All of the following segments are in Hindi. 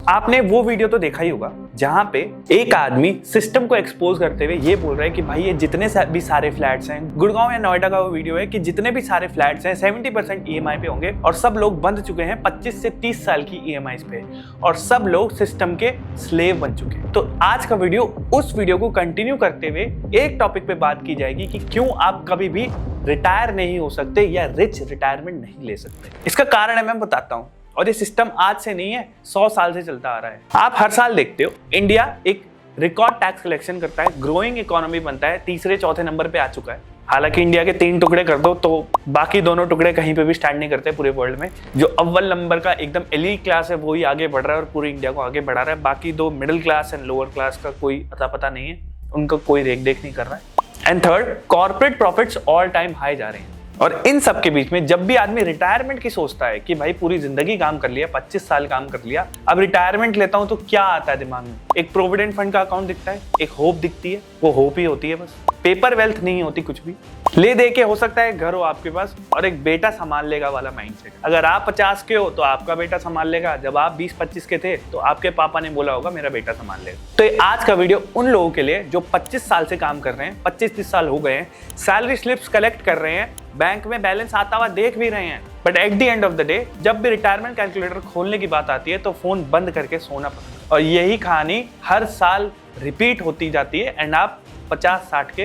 आपने वो वीडियो तो देखा ही होगा जहां पे एक आदमी सिस्टम को एक्सपोज करते हुए ये बोल रहा है कि भाई ये जितने भी सारे फ्लैट्स हैं, गुड़गांव या नोएडा का वो वीडियो है कि जितने भी सारे फ्लैट्स हैं 70% ईएमआई पे होंगे और सब लोग बंध चुके हैं 25 से 30 साल की ईएमआई पे और सब लोग सिस्टम के स्लेव बन चुके हैं। तो आज का वीडियो उस वीडियो को कंटिन्यू करते हुए एक टॉपिक पे बात की जाएगी कि क्यों आप कभी भी रिटायर नहीं हो सकते या रिच रिटायरमेंट नहीं ले सकते। इसका कारण है मैं बताता हूँ। और ये सिस्टम आज से नहीं है, 100 साल से चलता आ रहा है। आप हर साल देखते हो इंडिया एक रिकॉर्ड टैक्स कलेक्शन करता है, ग्रोइंग इकोनॉमी बनता है, तीसरे चौथे नंबर पे आ चुका है। हालांकि इंडिया के 3 टुकड़े कर दो तो बाकी दोनों टुकड़े कहीं पे भी स्टैंड नहीं करते पूरे वर्ल्ड में। जो अव्वल नंबर का एकदम एलीट क्लास है वो ही आगे बढ़ रहा है और पूरी इंडिया को आगे बढ़ा रहा है। बाकी 2 middle class and lower class का कोई अता पता नहीं है, उनका कोई रेख देख नहीं कर रहा है। And third, corporate profits all time high जा रहे हैं। और इन सब के बीच में जब भी आदमी रिटायरमेंट की सोचता है कि भाई पूरी जिंदगी काम कर लिया, 25 साल काम कर लिया, अब रिटायरमेंट लेता हूं तो क्या आता है दिमाग में? एक प्रोविडेंट फंड का अकाउंट दिखता है, एक होप दिखती है, वो होप ही होती है बस। पेपर वेल्थ नहीं होती कुछ भी। ले दे के हो सकता है घर हो आपके पास और एक बेटा संभाल लेगा वाला माइंडसेट। अगर आप 50 के हो तो आपका बेटा संभाल लेगा, जब आप 20-25 के थे तो आपके पापा ने बोला होगा मेरा बेटा संभाल लेगा। तो आज का वीडियो उन लोगों के लिए जो 25 साल से काम कर रहे हैं, 25-30 साल हो गए हैं, सैलरी स्लिप्स कलेक्ट कर रहे हैं, बैंक में बैलेंस आता हुआ देख भी रहे हैं, but at the end of the day जब भी रिटायरमेंट कैलकुलेटर खोलने की बात आती है तो फोन बंद करके सोना पड़ता है। और यही कहानी हर साल रिपीट होती जाती है एंड आप 50-60 के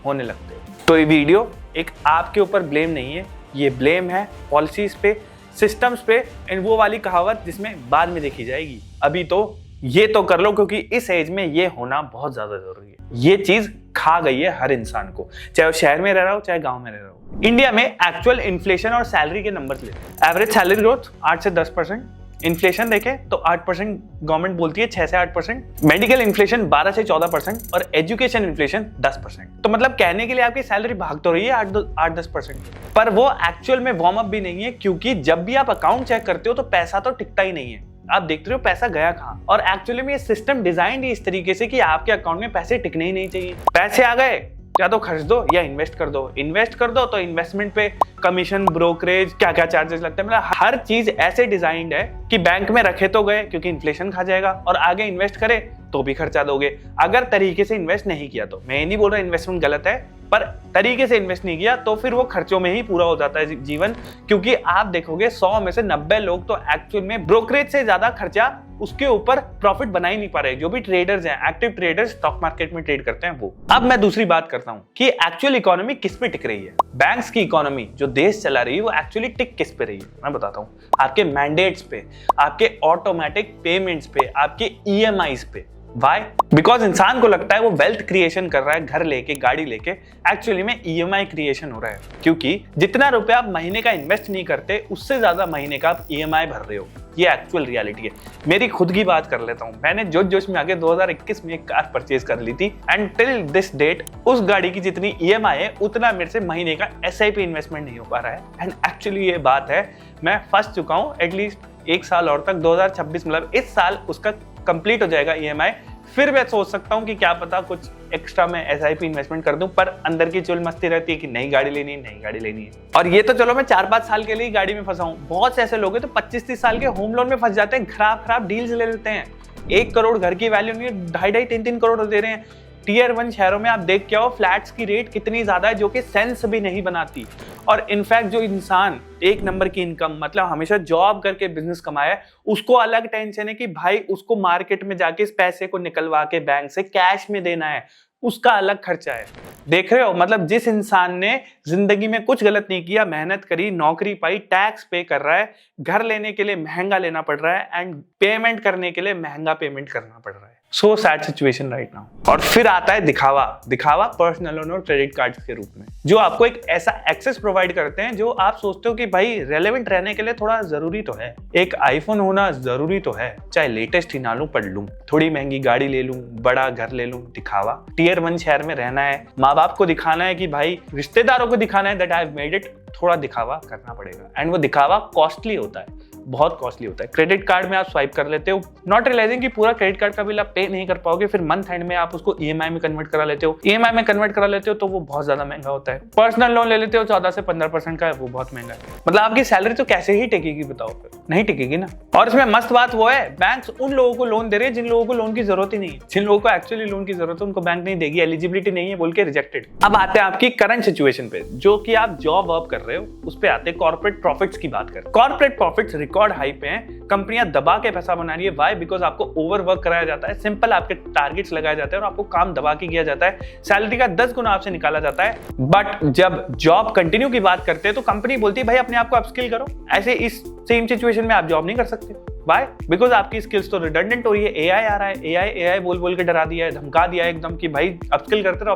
होने लगते हो। तो ये वीडियो एक आपके ऊपर ब्लेम नहीं है, ये ब्लेम है पॉलिसीज पे, सिस्टम्स पे एंड वो वाली कहावत जिसमें बाद में देखी जाएगी। अभी तो ये तो कर लो क्योंकि इस एज में ये होना बहुत ज्यादा जरूरी है। ये चीज खा गई है हर इंसान को, चाहे वो शहर में रह रहा हो चाहे गांव में रह रहा हो। इंडिया में एक्चुअल इन्फ्लेशन और सैलरी के नंबर्स लेते हैं। एवरेज सैलरी ग्रोथ 8 से 10%, इन्फ्लेशन देखें तो 8% गवर्नमेंट बोलती है, 6 से 8%, मेडिकल इन्फ्लेशन 12 से 14% और एजुकेशन इन्फ्लेशन 10%। तो मतलब कहने के लिए आपकी सैलरी भाग तो रही है 8-10%, पर वो एक्चुअल में वार्म अप भी नहीं है, क्योंकि जब भी आप अकाउंट चेक करते हो तो पैसा तो टिकता ही नहीं है। आप देखते हो पैसा गया कहां। और एक्चुअली में ये सिस्टम डिजाइन ही इस तरीके से कि आपके अकाउंट में पैसे टिकने ही नहीं चाहिए। पैसे आ गए या तो खर्च दो या इन्वेस्ट कर दो। इन्वेस्ट कर दो तो इन्वेस्टमेंट पे कमीशन, ब्रोकरेज, क्या क्या चार्जेस लगते हैं, मतलब हर चीज ऐसे डिजाइंड है कि बैंक में रखे तो गए क्योंकि इन्फ्लेशन खा जाएगा, और आगे इन्वेस्ट करे तो भी खर्चा दोगे। अगर तरीके से इन्वेस्ट नहीं किया तो, मैं नहीं बोल रहा इन्वेस्टमेंट गलत है, पर तरीके से इन्वेस्ट नहीं किया तो फिर वो खर्चों में ही पूरा हो जाता है जीवन। क्योंकि आप देखोगे 100 में से 90 लोग तो एक्चुअल में ब्रोकरेज से ज्यादा खर्चा उसके ऊपर प्रॉफिट बना ही नहीं पा रहे। जो भी ट्रेडर्स हैं, एक्टिव ट्रेडर्स स्टॉक मार्केट में ट्रेड करते हैं वो। अब मैं दूसरी बात करता हूं कि एक्चुअल इकोनॉमी किस पे टिक रही है। बैंक्स की इकोनॉमी जो देश चला रही है वो एक्चुअली टिक किस पे रही है मैं बताता हूं। आपके मैंडेट्स पे, आपके ऑटोमेटिक पेमेंट्स पे, आपके ईएमआईज पे। Why? बिकॉज इंसान को लगता है वो वेल्थ क्रिएशन कर रहा है घर लेके, गाड़ी लेके, एक्चुअली में ईएमआई क्रिएशन हो रहा है। क्योंकि जितना रुपया आप महीने का इन्वेस्ट नहीं करते उससे ज्यादा महीने का आप ईएमआई भर रहे हो। ये एक्चुअल रियलिटी है। मेरी खुद की बात कर लेता हूँ। मैंने जोश में आके 2021 में एक कार परचेज कर ली थी एंड टिल दिस डेट उस गाड़ी की जितनी ईएमआई है उतना मेरे से महीने का एसआईपी इन्वेस्टमेंट नहीं हो पा रहा है। एंड एक्चुअली ये बात है, मैं फंस चुका हूँ एटलीस्ट 1 साल और तक, 2026 मतलब इस साल उसका कंप्लीट हो जाएगा ईएमआई। फिर मैं सोच सकता हूं कि क्या पता कुछ एक्स्ट्रा मैं एसआईपी इन्वेस्टमेंट कर दूं, पर अंदर की चुल मस्ती रहती है कि नई गाड़ी लेनी है, नई गाड़ी लेनी है। और ये तो चलो मैं 4-5 साल के लिए गाड़ी में फंसा हूं। बहुत से ऐसे लोग हैं तो 25-30 साल के होम लोन में फंस जाते हैं, खराब डील्स ले लेते हैं। 1 करोड़ घर की वैल्यू नहीं है, 2.5-3 करोड़ दे रहे हैं। टियर 1 शहरों में आप देख के आओ फ्लैट्स की रेट कितनी ज्यादा है जो कि सेंस भी नहीं बनाती। और इनफैक्ट जो इंसान 1 नंबर की इनकम, मतलब हमेशा जॉब करके बिजनेस कमाया है, उसको अलग टेंशन है कि भाई उसको मार्केट में जाके इस पैसे को निकलवा के बैंक से कैश में देना है, उसका अलग खर्चा है। देख रहे हो, मतलब जिस इंसान ने जिंदगी में कुछ गलत नहीं किया, मेहनत करी, नौकरी पाई, टैक्स पे कर रहा है, घर लेने के लिए महंगा लेना पड़ रहा है एंड पेमेंट करने के लिए महंगा पेमेंट करना पड़ रहा है। So sad situation right now. और फिर आता है दिखावा पर्सनल लोन और क्रेडिट कार्ड्स के रूप में, जो आपको एक ऐसा एक्सेस प्रोवाइड करते हैं जो आप सोचते हो कि भाई रेलेवेंट रहने के लिए थोड़ा जरूरी तो है। एक आईफोन होना जरूरी तो है, चाहे लेटेस्ट ही ना लूं पर लूं, थोड़ी महंगी गाड़ी ले लूं, बड़ा घर ले लूं, दिखावा। टियर 1 शहर में रहना है, माँ बाप को दिखाना है कि भाई, रिश्तेदारों को दिखाना है that I have made it, थोड़ा दिखावा करना पड़ेगा। एंड वो दिखावा कॉस्टली होता है। बहुत कॉस्टली होता है। क्रेडिट कार्ड में आप स्वाइप कर लेते हो, नॉट रियलाइजिंग कि पूरा क्रेडिट कार्ड का बिल आप पे नहीं कर पाओगे, फिर मंथ एंड में आप उसको ईएमआई में कन्वर्ट करा लेते हो, ईएमआई में कन्वर्ट करा लेते हो तो वो बहुत ज्यादा महंगा होता है। पर्सनल लोन ले लेते हो 14 से 15% का, वो बहुत महंगा है। मतलब आपकी सैलरी तो कैसे ही टिकेगी बताओ, फिर नहीं टिकेगी ना। और इसमें मस्त बात वो है, बैंक्स उन लोगों को लोन दे रहे हैं जिन लोगों को लोन की जरूरत ही नहीं है। जिन लोगों को एक्चुअली लोन की जरूरत है उनको बैंक नहीं देगी, एलिजिबिलिटी नहीं है बोल के रिजेक्टेड। अब आते हैं आपकी करंट सिचुएशन पे, जो कि आप जॉब वर्क कर रहे हो उस पे आते हैं। कॉर्पोरेट प्रॉफिट्स की बात करें, कॉर्पोरेट प्रॉफिट्स रिकॉर्ड हाई पे हैं। कंपनियां दबा के पैसा बना रही है, व्हाई? बिकॉज आपको ओवर वर्क कराया जाता है, सिंपल आपके टारगेट्स लगाए जाते हैं और आपको काम दबा के किया जाता है, सैलरी का 10 गुना आपसे निकाला जाता है। बट जब जॉब कंटिन्यू की बात करते हैं तो कंपनी बोलती है भाई अपने आप को अपस्किल करो। ऐसे इस सेम सिचुएशन में आप जॉब नहीं कर सकते। Why? बिकॉज आपकी स्किल्स तो रिडंडेंट हो रही है, एआई आ रहा है, एआई बोल बोल के डरा दिया है, धमका दिया है एकदम कि भाई अपस्किल करते रहो।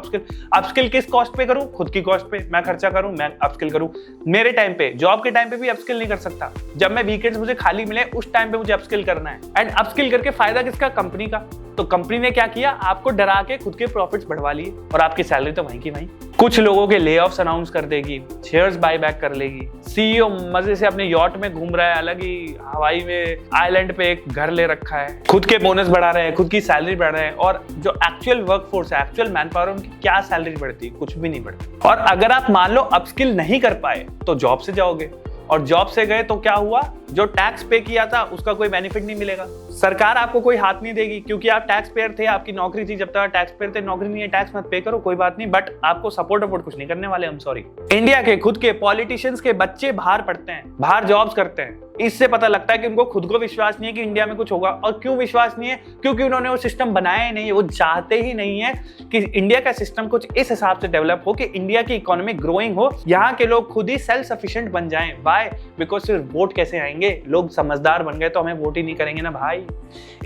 अपस्किल किस कॉस्ट पे करूं? खुद की कॉस्ट पे मैं खर्चा करूं, मैं अपस्किल करूं। मेरे टाइम पे, जॉब के टाइम पे भी अपस्किल नहीं कर सकता। जब मैं वीकेंड्स मुझे खाली मिले उस टाइम पे मुझे अपस्किल करना है। एंड अपस्किल करके फायदा किसका? कंपनी का। तो कंपनी ने क्या किया? आपको डरा के खुद के प्रॉफिट्स बढ़वा लिए और आपकी सैलरी तो वहीं की वहीं। कुछ लोगों के ले ऑफ्स अनाउंस कर देगी, शेयर्स बाय बैक कर लेगी, सीईओ मजे से अपने यॉट में घूम रहा है, अलग ही हवाई में आइलैंड पे एक घर ले रखा है, खुद के बोनस बढ़ा रहे हैं, खुद की सैलरी बढ़ा रहे हैं। और जो एक्चुअल वर्कफोर्स है, एक्चुअल मैन पावर, उनकी क्या सैलरी बढ़ती है? कुछ भी नहीं बढ़ती। और अगर आप मान लो अपस्किल नहीं कर पाए तो जॉब से जाओगे, और जॉब से गए तो क्या हुआ? जो टैक्स पे किया था उसका कोई बेनिफिट नहीं मिलेगा, सरकार आपको कोई हाथ नहीं देगी क्योंकि आप टैक्स पेयर थे, आपकी नौकरी थी। जब तक टैक्स पेयर थे, नौकरी नहीं है, टैक्स मत पे करो, कोई बात नहीं, बट आपको सपोर्ट कुछ नहीं करने वाले हम, सॉरी। इंडिया के खुद के पॉलिटिशियंस के बच्चे बाहर पढ़ते हैं, बाहर जॉब्स करते हैं। इससे पता लगता है कि उनको खुद को विश्वास नहीं है कि इंडिया में कुछ होगा। और क्यों विश्वास नहीं है? क्योंकि उन्होंने वो सिस्टम बनाया ही नहीं है। वो चाहते ही नहीं है कि इंडिया का सिस्टम कुछ इस हिसाब से डेवलप हो कि इंडिया की इकोनॉमी ग्रोइंग हो, यहाँ के लोग खुद ही सेल्फ सफिशिएंट बन जाएं। व्हाई? बिकॉज सिर्फ वोट कैसे आएंगे? लोग समझदार बन गए तो हमें वोट ही नहीं करेंगे ना भाई।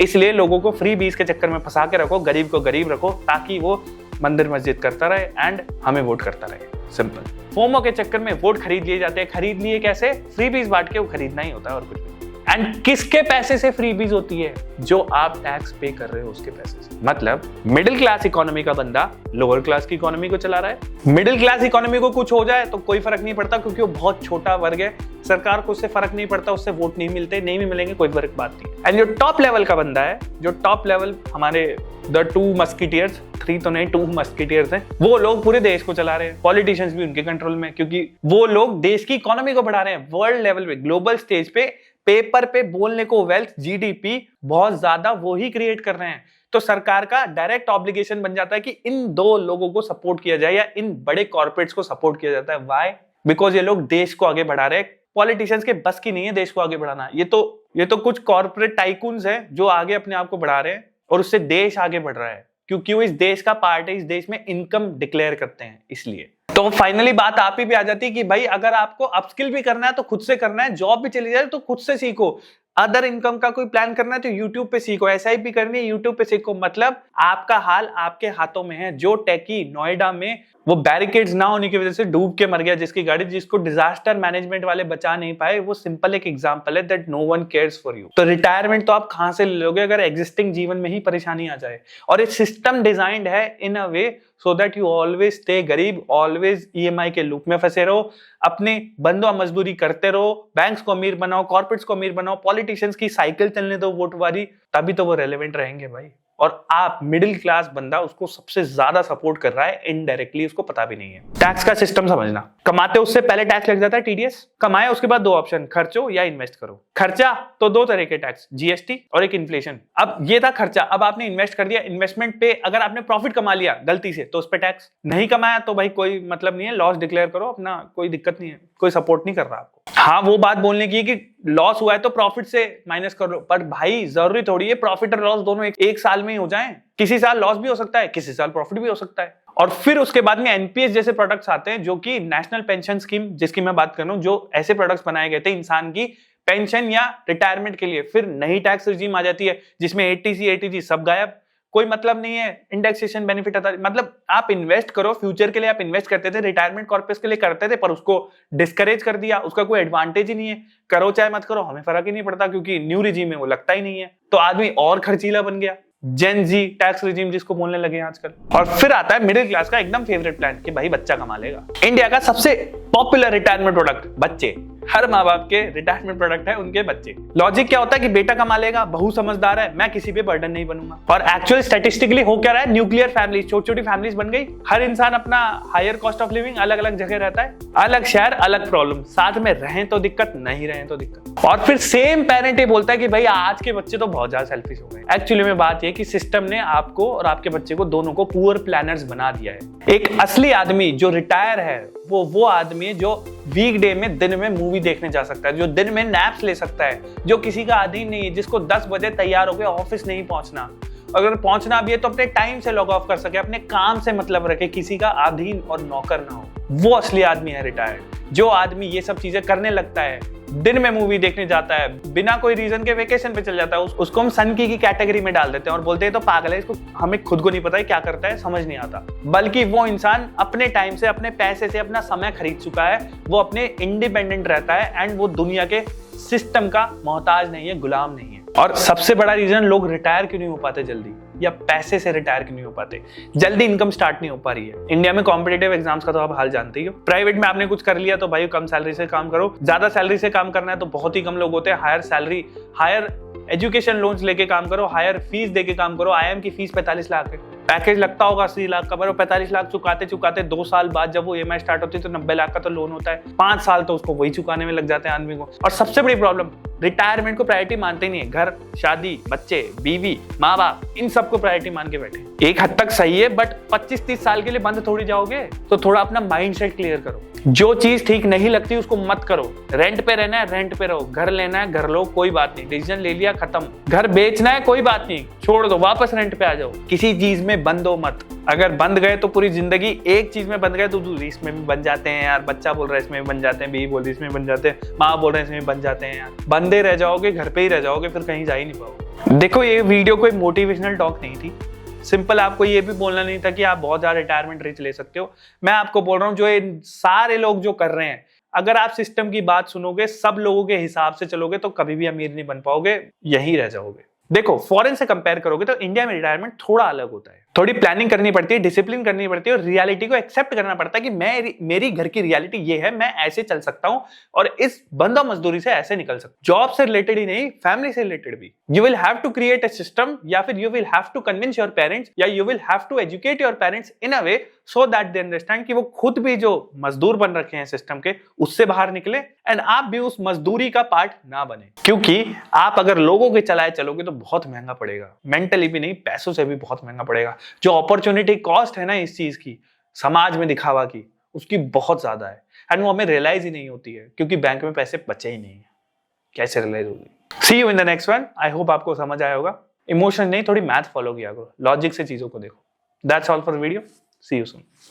इसलिए लोगों को फ्री बीज के चक्कर में फंसा के रखो, गरीब को गरीब रखो, ताकि वो मंदिर मस्जिद करता रहे एंड हमें वोट करता रहे। सिंपल। फोमो के चक्कर में वोट खरीद लिए जाते हैं। खरीद लिए कैसे? फ्री बीज बांट के वो खरीदना ही होता है और कुछ नहीं। एंड किसके पैसे से फ्री बीज होती है? जो आप टैक्स पे कर रहे हो उसके पैसे से। मतलब मिडिल क्लास इकोनॉमी का बंदा लोअर क्लास की इकोनॉमी को चला रहा है। मिडिल क्लास इकोनॉमी को कुछ हो जाए तो कोई फर्क नहीं पड़ता क्योंकि वो बहुत छोटा वर्ग है, सरकार को उससे फर्क नहीं पड़ता, उससे वोट नहीं मिलते, नहीं भी मिलेंगे, कोई फर्क बात नहीं। एंड जो टॉप लेवल का बंदा है, जो टॉप लेवल हमारे द 2 मस्कीटियर्स, 3 तो नहीं 2 मस्कीटियर्स हैं, वो लोग पूरे देश को चला रहे हैं। पॉलिटिशियंस भी उनके कंट्रोल में, क्योंकि वो लोग देश की इकोनॉमी को बढ़ा रहे हैं। वर्ल्ड लेवल पे, ग्लोबल स्टेज पे, पेपर पे बोलने को वेल्थ, जीडीपी बहुत ज्यादा वो ही क्रिएट कर रहे हैं। तो सरकार का डायरेक्ट ऑब्लिगेशन बन जाता है कि इन 2 लोगों को सपोर्ट किया जाए या इन बड़े कॉर्पोरेट्स को सपोर्ट किया जाता है। व्हाई? बिकॉज ये लोग देश को आगे बढ़ा रहे हैं। पॉलिटिशियंस के बस की नहीं है देश को आगे बढ़ाना। ये तो कुछ कॉर्पोरेट टाइकून्स हैं जो आगे अपने आप को बढ़ा रहे हैं और उससे देश आगे बढ़ रहा है, क्योंकि वो इस देश का पार्ट है, इस देश में इनकम डिक्लेयर करते हैं इसलिए। तो फाइनली बात आप ही पे आ जाती है कि भाई अगर आपको अपस्किल भी करना है तो खुद से करना है, जॉब भी चली जाए तो खुद से सीखो, अदर इनकम का कोई प्लान करना है तो यूट्यूब पे सीखो, एसआईपी करनी है यूट्यूब पे सीखो। मतलब आपका हाल आपके हाथों में है। जो टेकी नोएडा में वो बैरिकेड्स ना होने की वजह से डूब के मर गया जिसकी गाड़ी, जिसको डिजास्टर मैनेजमेंट वाले बचा नहीं पाए, वो सिंपल एक एग्जांपल है that no one cares for you. तो रिटायरमेंट तो आप कहां से ले लोगे अगर एग्जिस्टिंग जीवन में ही परेशानी आ जाए। और ये सिस्टम डिजाइंड है in a way so that you always stay गरीब, ऑलवेज ईएमआई के लूप में फंसे रहो, अपने बंदो मजदूरी करते रहो, बैंक्स को अमीर बनाओ, कॉर्पोरेट्स को अमीर बनाओ, पॉलिटिशियंस की साइकिल चलने दो वोट वाली, तभी तो वो रेलेवेंट रहेंगे भाई। और आप मिडिल क्लास बंदा उसको सबसे ज्यादा सपोर्ट कर रहा है इनडायरेक्टली, उसको पता भी नहीं है। टैक्स का सिस्टम समझना, कमाते उससे पहले टैक्स लग जाता है टीडीएस, कमाए उसके बाद 2 ऑप्शन, खर्चो या इन्वेस्ट करो। खर्चा तो 2 तरह के टैक्स, जीएसटी और एक इन्फ्लेशन। अब ये था खर्चा, अब आपने इन्वेस्ट कर दिया, इन्वेस्टमेंट पे अगर आपने प्रॉफिट कमा लिया गलती से तो उस पर टैक्स, नहीं कमाया तो भाई कोई मतलब नहीं है, लॉस डिक्लेयर करो अपना, कोई दिक्कत नहीं है, कोई सपोर्ट नहीं कर रहा आपको। हाँ वो बात बोलने की कि लॉस हुआ है तो प्रॉफिट से माइनस कर लो, पर भाई जरूरी थोड़ी है प्रॉफिट और लॉस दोनों एक साल में ही हो जाएं। किसी साल लॉस भी हो सकता है, किसी साल प्रॉफिट भी हो सकता है। और फिर उसके बाद में एनपीएस जैसे प्रोडक्ट्स आते हैं जो कि नेशनल पेंशन स्कीम, जिसकी मैं बात कर रहा हूं, जो ऐसे प्रोडक्ट्स बनाए गए थे इंसान की पेंशन या रिटायरमेंट के लिए। फिर नई टैक्स रिजीम आ जाती है जिसमें एटीसी एटीजी सब गायब, कोई मतलब नहीं है, इंडेक्सेशन बेनिफिट आता है। मतलब आप इन्वेस्ट करो, फ्यूचर के लिए आप इन्वेस्ट करते थे, रिटायरमेंट कॉर्पस के लिए करते थे, पर उसको डिस्करेज कर दिया, उसका कोई एडवांटेज ही नहीं है। करो चाहे मत करो हमें फर्क ही नहीं पड़ता क्योंकि न्यू रिजीम में वो लगता ही नहीं है। तो आदमी और खर्चीला बन गया, जेन जी टैक्स रिजीम जिसको बोलने लगे आजकल। और फिर आता है मिडिल क्लास का एकदम फेवरेट प्लान कि भाई बच्चा कमा लेगा। इंडिया का सबसे पॉपुलर रिटायरमेंट प्रोडक्ट बच्चे। हर माँ बाप के रिटायरमेंट प्रोडक्ट है उनके बच्चे। लॉजिक क्या होता है कि बेटा कमा लेगा, बहू समझदार है, मैं किसी पे बर्डन नहीं बनूंगा। और एक्चुअली स्टैटिस्टिकली हो क्या रहा है, न्यूक्लियर फैमिलीज, छोटी छोटी फैमिलीज बन गई। हर इंसान अपना हायर कॉस्ट ऑफ लिविंग, अलग अलग जगह रहता है, अलग शहर, अलग प्रॉब्लम, साथ में रहें तो दिक्कत, नहीं रहें तो दिक्कत। और फिर सेम पेरेंट ये बोलता है कि भाई आज के बच्चे तो बहुत ज्यादा सेल्फिश हो गए। एक्चुअली में बात ये कि सिस्टम ने आपको और आपके बच्चे को दोनों को पुअर प्लानर्स बना दिया है। एक असली आदमी जो रिटायर है वो आदमी है जो वीकडे में, दिन में मूवी देखने जा सकता है, जो दिन में नैप्स ले सकता है, जो किसी का अधीन नहीं है, जिसको 10 बजे तैयार होकर ऑफिस नहीं पहुंचना, अगर पहुंचना भी है तो अपने टाइम से लॉग ऑफ कर सके, अपने काम से मतलब रखे, किसी का अधीन और नौकर ना हो। वो असली आदमी है रिटायर्ड। जो आदमी ये सब चीजें करने लगता है, दिन में मूवी देखने जाता है, बिना कोई रीजन के वेकेशन पे चल जाता है, उसको हम सन की कैटेगरी में डाल देते हैं और बोलते हैं तो पागल है, इसको हमें खुद को नहीं पता है क्या करता है, समझ नहीं आता। बल्कि वो इंसान अपने टाइम से, अपने पैसे से अपना समय खरीद चुका है, वो अपने इंडिपेंडेंट रहता है एंड वो दुनिया के सिस्टम का मोहताज नहीं है, गुलाम नहीं है। और सबसे बड़ा रीजन लोग रिटायर क्यों नहीं हो पाते जल्दी, या पैसे से रिटायर क्यों नहीं हो पाते, जल्दी इनकम स्टार्ट नहीं हो पा रही है। इंडिया में कॉम्पिटिटिव एग्जाम्स का तो आप हाल जानते ही हो। प्राइवेट में आपने कुछ कर लिया तो भाई कम सैलरी से काम करो, ज्यादा सैलरी से काम करना है तो बहुत ही कम लोग होते हैं। Higher salary, higher education loans लेके काम करो, हायर फीस देके काम करो। आईएम की फीस 45 लाख है, पैकेज लगता होगा 80 लाख का, पर 45 लाख चुकाते चुकाते 2 साल बाद जब वो ईएमआई स्टार्ट होती है तो 90 लाख का तो लोन होता है। 5 साल तो उसको वही चुकाने में लग जाते हैं आदमी को। और सबसे बड़ी प्रॉब्लम, रिटायरमेंट को प्रायोरिटी मानते नहीं है। घर, शादी, बच्चे, बीवी, माँ बाप, इन सबको प्रायोरिटी मान के बैठे। एक हद तक सही है, बट 25-30 साल के लिए बंद थोड़ी जाओगे, तो थोड़ा अपना माइंड सेट क्लियर करो। जो चीज ठीक नहीं लगती उसको मत करो। रेंट पे रहना है, रेंट पे रहो। घर लेना है, घर लो, कोई बात नहीं, डिसीजन ले लिया, खत्म। घर बेचना है, कोई बात नहीं, छोड़ दो, वापस रेंट पे आ जाओ। किसी चीज में बंद हो मत। अगर बंद गए तो पूरी जिंदगी, एक चीज में बंद गए तो दूसरी इसमें भी बन जाते हैं यार। बच्चा बोल रहा है इसमें भी बन जाते हैं, बीवी बोल रही है इसमें बन जाते हैं, माँ बोल रहे हैं इसमें भी बन जाते हैं यार। बंदे रह जाओगे, घर पे ही रह जाओगे, फिर कहीं जा ही नहीं पाओगे। देखो, ये वीडियो कोई मोटिवेशनल टॉक नहीं थी। सिंपल आपको ये भी बोलना नहीं था कि आप बहुत ज्यादा रिटायरमेंट रिच ले सकते हो। मैं आपको बोल रहा हूँ जो ये सारे लोग जो कर रहे हैं, अगर आप सिस्टम की बात सुनोगे, सब लोगों के हिसाब से चलोगे तो कभी भी अमीर नहीं बन पाओगे, यहीं रह जाओगे। देखो, फॉरेन से कंपेयर करोगे तो इंडिया में रिटायरमेंट थोड़ा अलग होता है। थोड़ी प्लानिंग करनी पड़ती है, डिसिप्लिन करनी पड़ती है और रियलिटी को एक्सेप्ट करना पड़ता है कि मेरी घर की रियलिटी ये है, मैं ऐसे चल सकता हूं और इस बंदा मजदूरी से ऐसे निकल सकता हूं। जॉब से रिलेटेड ही नहीं, फैमिली से रिलेटेड भी। You will have to create a system, या फिर you will have to convince your parents, या you will have to educate your parents in a way so that they understand कि वो खुद भी जो मजदूर बन रखे हैं सिस्टम के, उससे बाहर निकले एंड आप भी उस मजदूरी का पार्ट ना बने। क्योंकि आप अगर लोगों के चलाए चलोगे तो बहुत महंगा पड़ेगा, मेंटली भी नहीं, पैसों से भी बहुत महंगा पड़ेगा। जो अपॉर्चुनिटी कॉस्ट है ना इस चीज की, समाज में दिखावा की, उसकी बहुत ज्यादा है एंड वो हमें रियलाइज ही नहीं होती है क्योंकि बैंक में पैसे बचे ही नहीं है। कैसे रियलाइज होगी? See you in the next one. I hope आपको समझ आया होगा। इमोशन नहीं, थोड़ी मैथ फॉलो किया करो, लॉजिक से चीजों को देखो। That's all for video. See you soon.